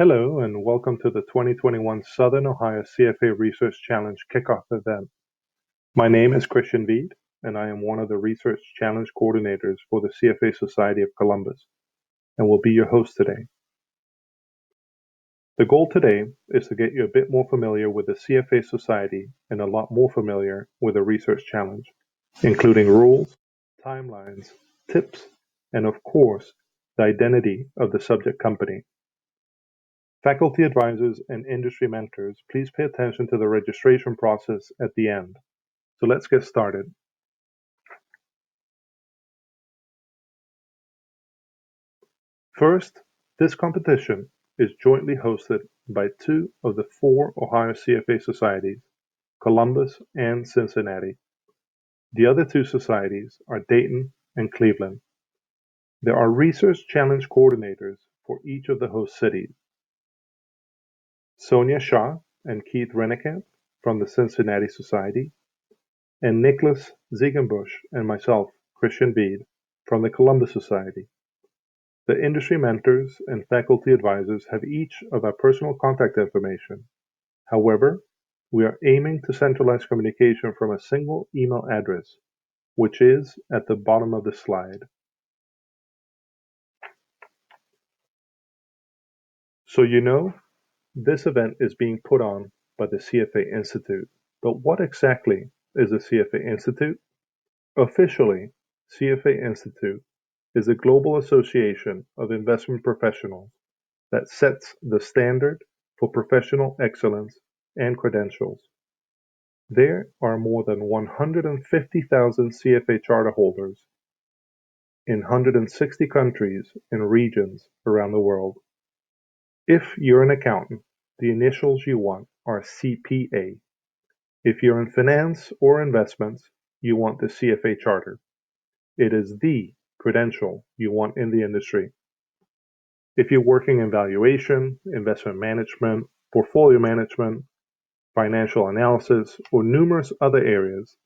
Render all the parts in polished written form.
Hello, and welcome to the 2021 Southern Ohio CFA Research Challenge Kickoff event. My name is Christian Veed, and I am one of the Research Challenge coordinators for the CFA Society of Columbus, and will be your host today. The goal today is to get you a bit more familiar with the CFA Society and a lot more familiar with the Research Challenge, including rules, timelines, tips, and of course, the identity of the subject company. Faculty advisors and industry mentors, please pay attention to the registration process at the end. So let's get started. First, this competition is jointly hosted by two of the four Ohio CFA societies, Columbus and Cincinnati. The other two societies are Dayton and Cleveland. There are research challenge coordinators for each of the host cities. Sonia Shah and Keith Rennekamp from the Cincinnati Society, and Nicholas Ziegenbusch and myself, Christian Veed, from the Columbus Society. The industry mentors and faculty advisors have each of our personal contact information. However, we are aiming to centralize communication from a single email address, which is at the bottom of the slide. So this event is being put on by the CFA Institute. But what exactly is the CFA Institute? Officially, CFA Institute is a global association of investment professionals that sets the standard for professional excellence and credentials. There are more than 150,000 CFA charter holders in 160 countries and regions around the world. If you're an accountant, the initials you want are CPA. If you're in finance or investments, you want the CFA charter. It is the credential you want in the industry. If you're working in valuation, investment management, portfolio management, financial analysis, or numerous other areas,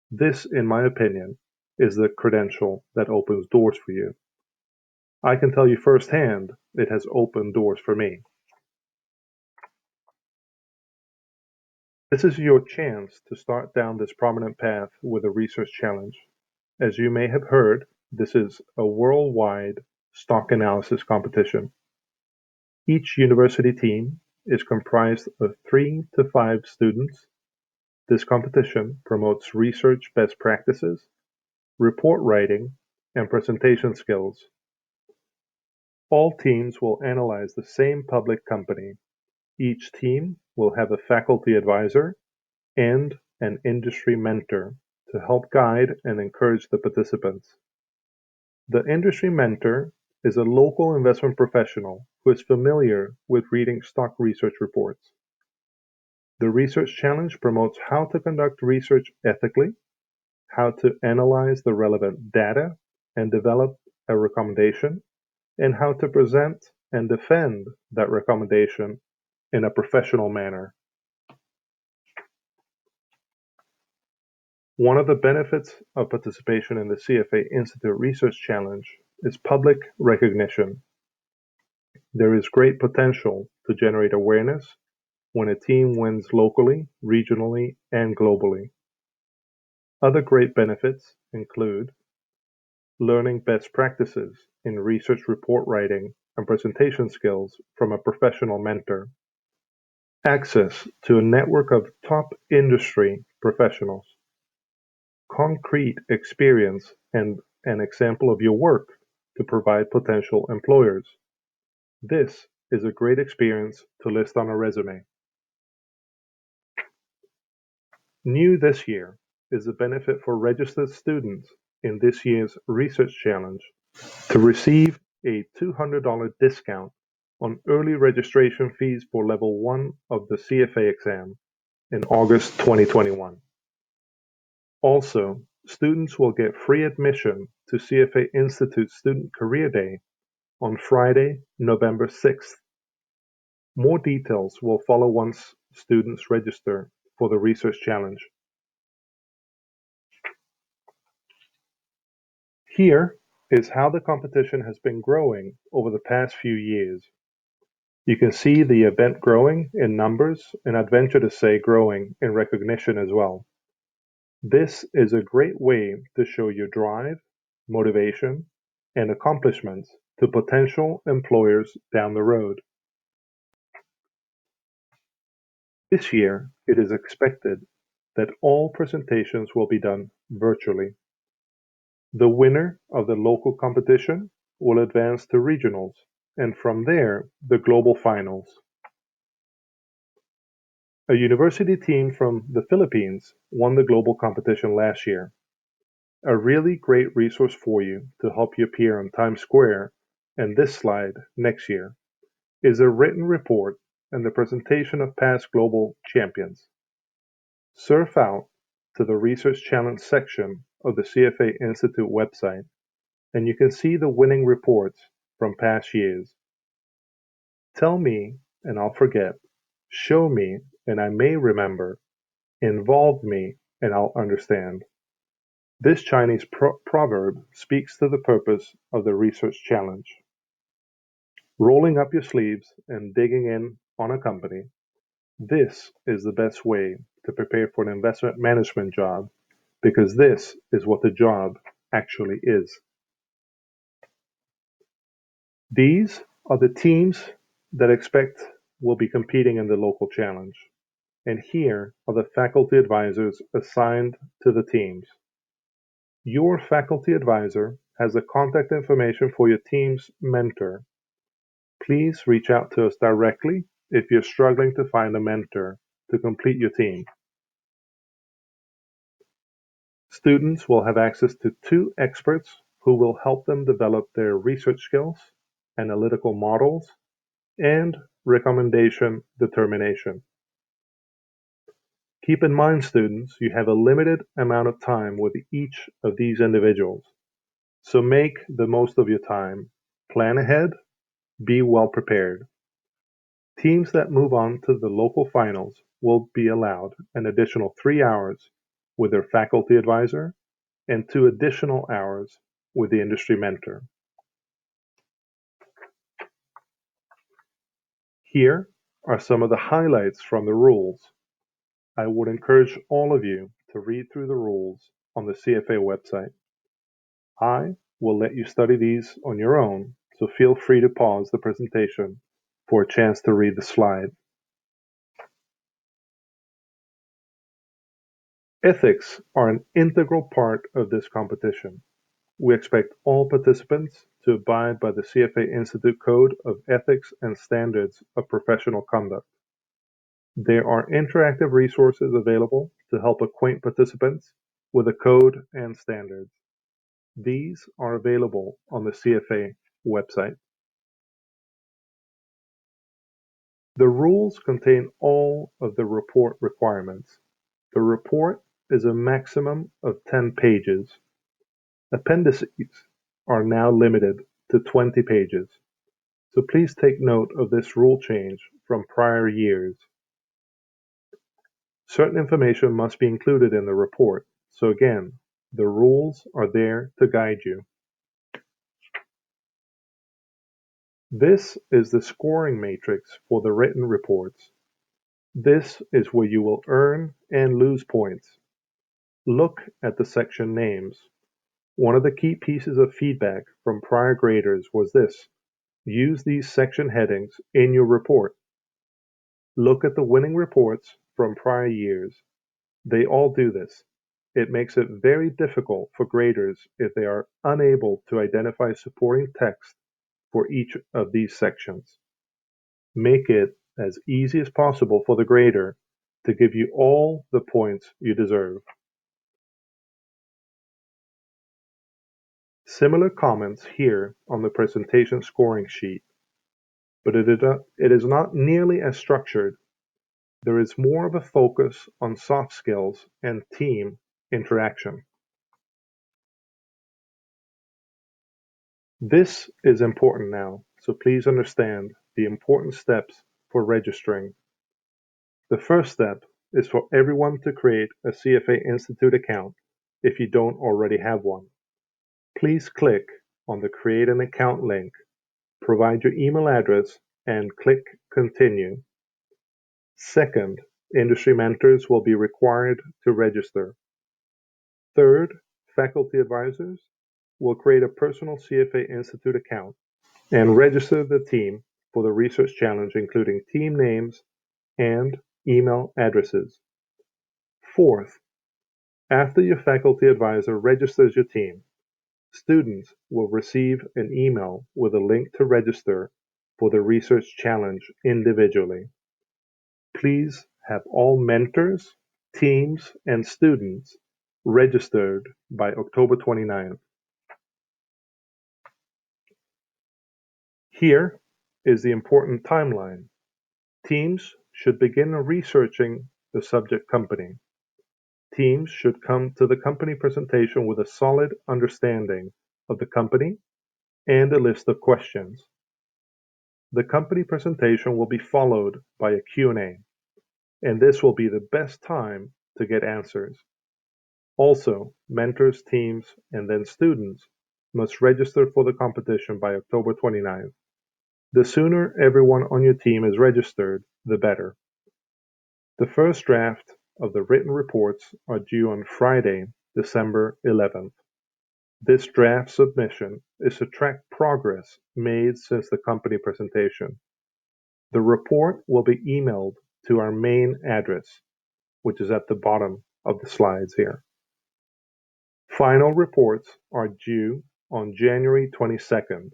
this, in my opinion, is the credential that opens doors for you. I can tell you firsthand, it has opened doors for me. This is your chance to start down this prominent path with a research challenge. As you may have heard, this is a worldwide stock analysis competition. Each university team is comprised of 3 to 5 students. This competition promotes research best practices, report writing, and presentation skills. All teams will analyze the same public company. Each team will have a faculty advisor and an industry mentor to help guide and encourage the participants. The industry mentor is a local investment professional who is familiar with reading stock research reports. The Research Challenge promotes how to conduct research ethically, how to analyze the relevant data and develop a recommendation, and how to present and defend that recommendation in a professional manner. One of the benefits of participation in the CFA Institute Research Challenge is public recognition. There is great potential to generate awareness when a team wins locally, regionally, and globally. Other great benefits include learning best practices in research report writing and presentation skills from a professional mentor, access to a network of top industry professionals, concrete experience and an example of your work to provide potential employers. This is a great experience to list on a resume. New this year is the benefit for registered students in this year's Research Challenge to receive a $200 discount on early registration fees for Level 1 of the CFA exam in August 2021. Also, students will get free admission to CFA Institute Student Career Day on Friday, November 6th. More details will follow once students register for the Research Challenge. Here is how the competition has been growing over the past few years. You can see the event growing in numbers and I'd venture to say growing in recognition as well. This is a great way to show your drive, motivation, and accomplishments to potential employers down the road. This year, it is expected that all presentations will be done virtually. The winner of the local competition will advance to regionals, and from there, the global finals. A university team from the Philippines won the global competition last year. A really great resource for you to help you appear on Times Square and this slide next year is a written report and the presentation of past global champions. Surf out to the Research Challenge section of the CFA Institute website and you can see the winning reports from past years. Tell me and I'll forget. Show me and I may remember. Involve me and I'll understand. This Chinese proverb speaks to the purpose of the research challenge. Rolling up your sleeves and digging in on a company, this is the best way to prepare for an investment management job because this is what the job actually is. These are the teams that expect will be competing in the local challenge. And here are the faculty advisors assigned to the teams. Your faculty advisor has the contact information for your team's mentor. Please reach out to us directly if you're struggling to find a mentor to complete your team. Students will have access to 2 experts who will help them develop their research skills, analytical models, and recommendation determination. Keep in mind, students, you have a limited amount of time with each of these individuals. So make the most of your time. Plan ahead. Be well prepared. Teams that move on to the local finals will be allowed an additional 3 hours with their faculty advisor and 2 additional hours with the industry mentor. Here are some of the highlights from the rules. I would encourage all of you to read through the rules on the CFA website. I will let you study these on your own, so feel free to pause the presentation for a chance to read the slide. Ethics are an integral part of this competition. We expect all participants to abide by the CFA Institute Code of Ethics and Standards of Professional Conduct. There are interactive resources available to help acquaint participants with the code and standards. These are available on the CFA website. The rules contain all of the report requirements. The report is a maximum of 10 pages. Appendices are now limited to 20 pages. So please take note of this rule change from prior years. Certain information must be included in the report. So again, the rules are there to guide you. This is the scoring matrix for the written reports. This is where you will earn and lose points. Look at the section names. One of the key pieces of feedback from prior graders was this: use these section headings in your report. Look at the winning reports from prior years. They all do this. It makes it very difficult for graders if they are unable to identify supporting text for each of these sections. Make it as easy as possible for the grader to give you all the points you deserve. Similar comments here on the presentation scoring sheet, but it is not nearly as structured. There is more of a focus on soft skills and team interaction. This is important now, so please understand the important steps for registering. The first step is for everyone to create a CFA Institute account if you don't already have one. Please click on the Create an Account link, provide your email address, and click continue. Second, industry mentors will be required to register. Third, faculty advisors will create a personal CFA Institute account and register the team for the research challenge, including team names and email addresses. Fourth, after your faculty advisor registers your team, students will receive an email with a link to register for the research challenge individually. Please have all mentors, teams, and students registered by October 29th. Here is the important timeline. Teams should begin researching the subject company. Teams should come to the company presentation with a solid understanding of the company and a list of questions. The company presentation will be followed by a Q&A, and this will be the best time to get answers. Also, mentors, teams, and then students must register for the competition by October 29th. The sooner everyone on your team is registered, the better. The first draft of the written reports are due on Friday, December 11th. This draft submission is to track progress made since the company presentation. The report will be emailed to our main address, which is at the bottom of the slides here. Final reports are due on January 22nd.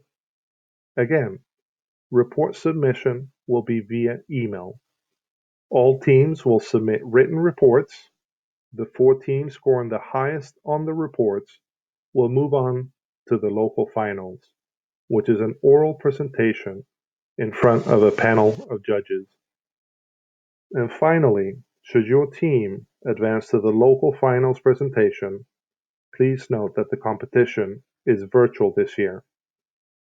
Again, report submission will be via email. All teams will submit written reports. The 4 teams scoring the highest on the reports will move on to the local finals, which is an oral presentation in front of a panel of judges. And finally, should your team advance to the local finals presentation, please note that the competition is virtual this year.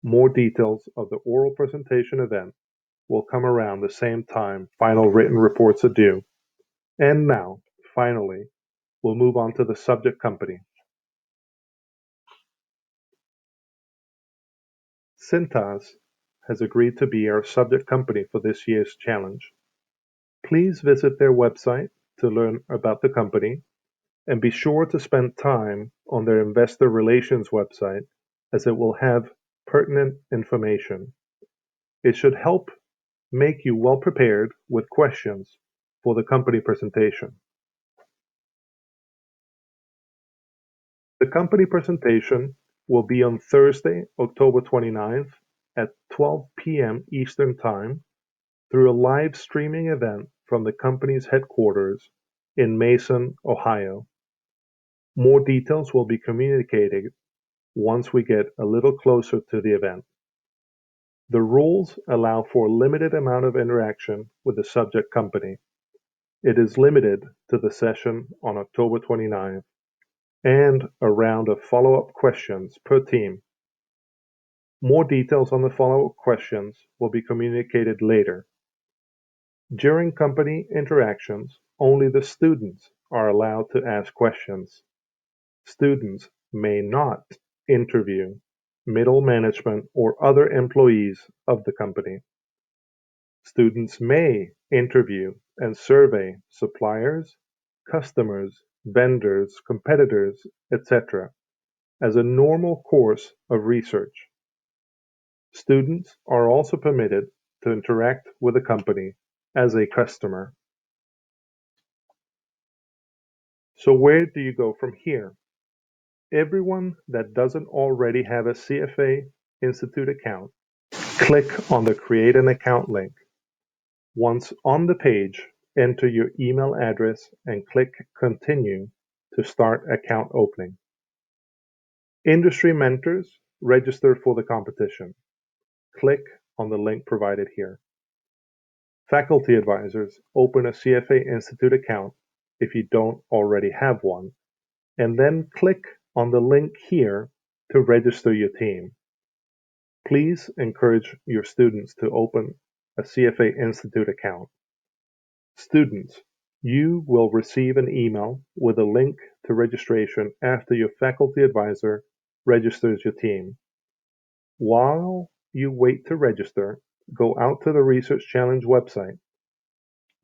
More details of the oral presentation event will come around the same time final written reports are due. And now, finally, we'll move on to the subject company. Cintas has agreed to be our subject company for this year's challenge. Please visit their website to learn about the company, and be sure to spend time on their investor relations website, as it will have pertinent information. It should help make you well prepared with questions for the company presentation. The company presentation will be on Thursday, October 29th at 12 p.m. Eastern Time through a live streaming event from the company's headquarters in Mason, Ohio. More details will be communicated once we get a little closer to the event. The rules allow for a limited amount of interaction with the subject company. It is limited to the session on October 29th and a round of follow-up questions per team. More details on the follow-up questions will be communicated later. During company interactions, only the students are allowed to ask questions. Students may not interview middle management or other employees of the company. Students may interview and survey suppliers, customers, vendors, competitors, etc., as a normal course of research. Students are also permitted to interact with the company as a customer. So where do you go from here? Everyone that doesn't already have a CFA Institute account, click on the Create an Account link. Once on the page, enter your email address and click Continue to start account opening. Industry mentors register for the competition. Click on the link provided here. Faculty advisors open a CFA Institute account if you don't already have one, and then click on the link here to register your team. Please encourage your students to open a CFA Institute account. Students, you will receive an email with a link to registration after your faculty advisor registers your team. While you wait to register, Go out to the Research Challenge website,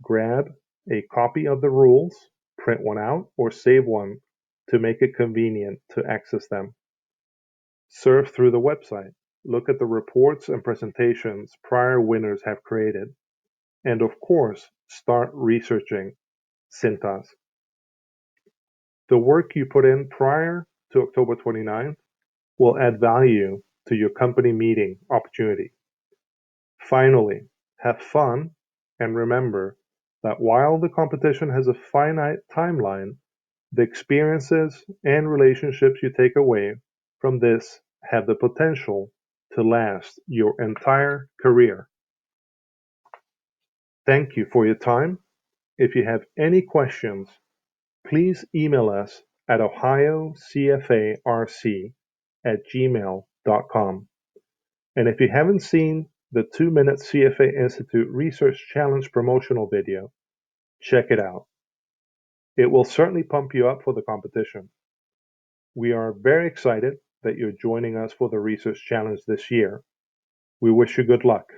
grab a copy of the rules, print one out, or save one to make it convenient to access them. Surf through the website, look at the reports and presentations prior winners have created, and of course, start researching Cintas. The work you put in prior to October 29th will add value to your company meeting opportunity. Finally, have fun and remember that while the competition has a finite timeline, the experiences and relationships you take away from this have the potential to last your entire career. Thank you for your time. If you have any questions, please email us at ohiocfarc@gmail.com. And if you haven't seen the 2-minute CFA Institute Research Challenge promotional video, check it out. It will certainly pump you up for the competition. We are very excited that you're joining us for the Research Challenge this year. We wish you good luck.